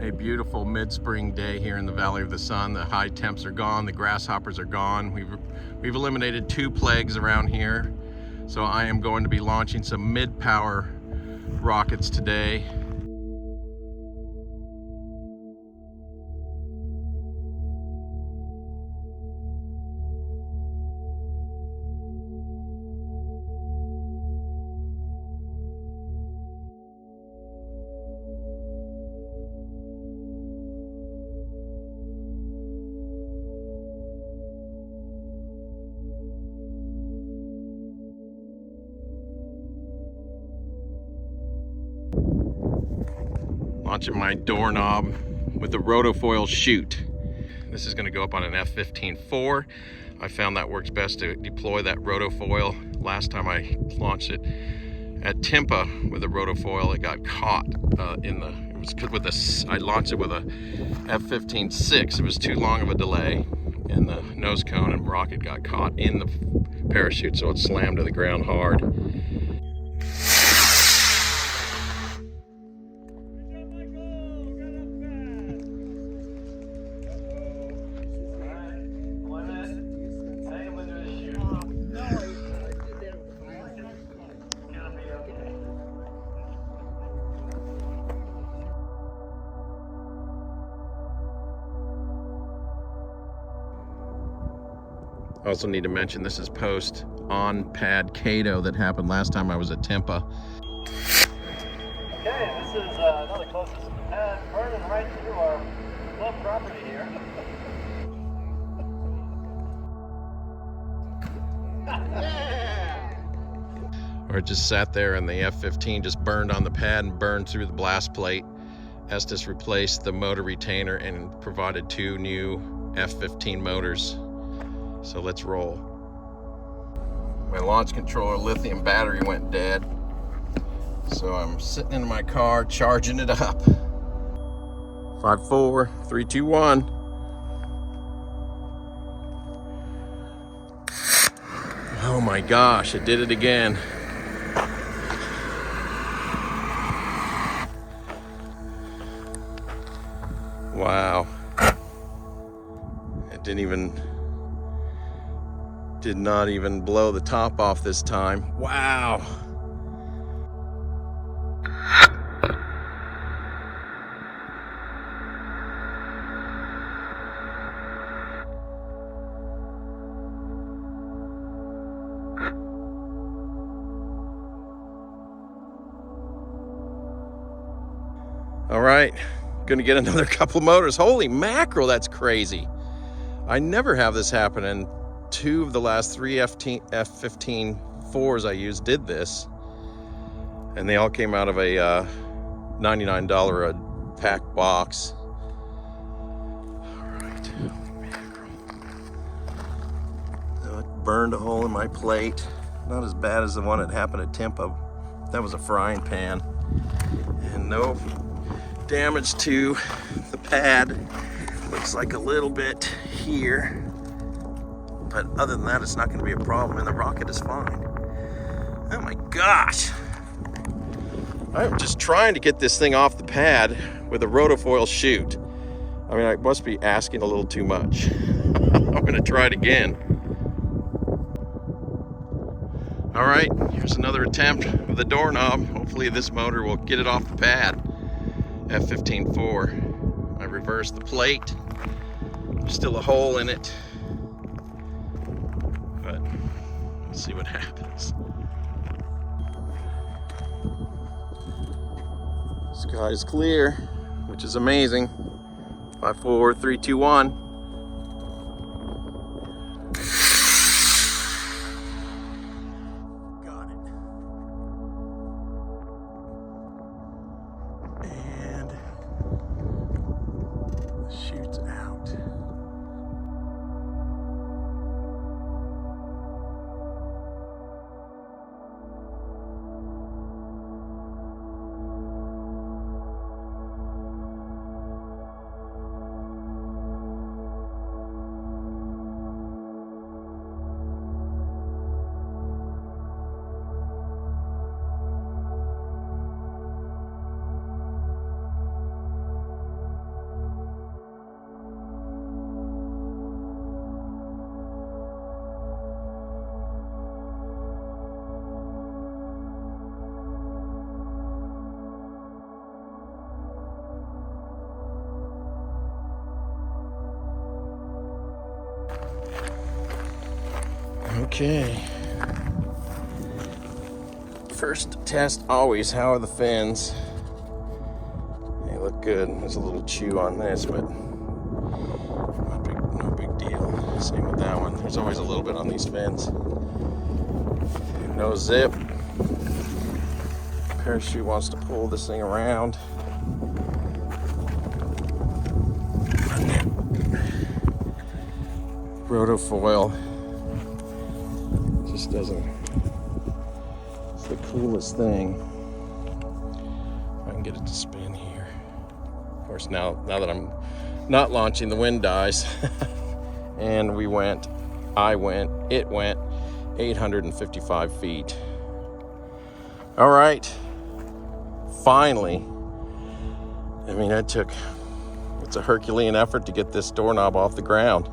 A beautiful mid-spring day here in the Valley of the Sun. The high temps are gone, the grasshoppers are gone. We've eliminated 2 plagues around here. So I am going to be launching some mid-power rockets today. Launching my Doorknob with the Rotofoil chute. This is going to go up on an F15-4. I found that works best to deploy that Rotofoil. Last time I launched it at Timpa with a Rotofoil, it got caught I launched it with a F15-6. It was too long of a delay, and the nose cone and rocket got caught in the parachute, so it slammed to the ground hard. I also need to mention this is post on pad CATO that happened last time I was at Timpa. Okay, this is another closest pad burning right through our club property here. Or it just sat there and the F-15 just burned on the pad and burned through the blast plate. Estes replaced the motor retainer and provided 2 new F-15 motors. So let's roll. My launch controller lithium battery went dead. So I'm sitting in my car charging it up. 5, 4, 3, 2, 1. Oh my gosh, it did it again. Wow. It did not even blow the top off this time. Wow. All right, gonna get another couple motors. Holy mackerel, that's crazy. I never have this happen, and 2 of the last 3 F-15-4s I used did this, and they all came out of a $99 a pack box. All right, so it burned a hole in my plate. Not as bad as the one that happened at Timpa. That was a frying pan, and no damage to the pad. Looks like a little bit here, but other than that, it's not going to be a problem, and the rocket is fine. Oh my gosh. I'm just trying to get this thing off the pad with a Rotofoil chute. I mean, I must be asking a little too much. I'm going to try it again. All right, here's another attempt with the Doorknob. Hopefully this motor will get it off the pad. F-15-4. I reversed the plate. There's still a hole in it, but let's see what happens. Sky is clear, which is amazing. 5, 4, 3, 2, 1. Got it. And the chute's out. Okay. First test always, how are the fins? They look good. There's a little chew on this, but no big deal. Same with that one. There's always a little bit on these fins. No zip. Parachute wants to pull this thing around. Rotofoil just doesn't. It's the coolest thing. I can get it to spin here. Of course, now that I'm not launching, the wind dies. And it went 855 feet. All right, finally. I mean, it's a Herculean effort to get this doorknob off the ground.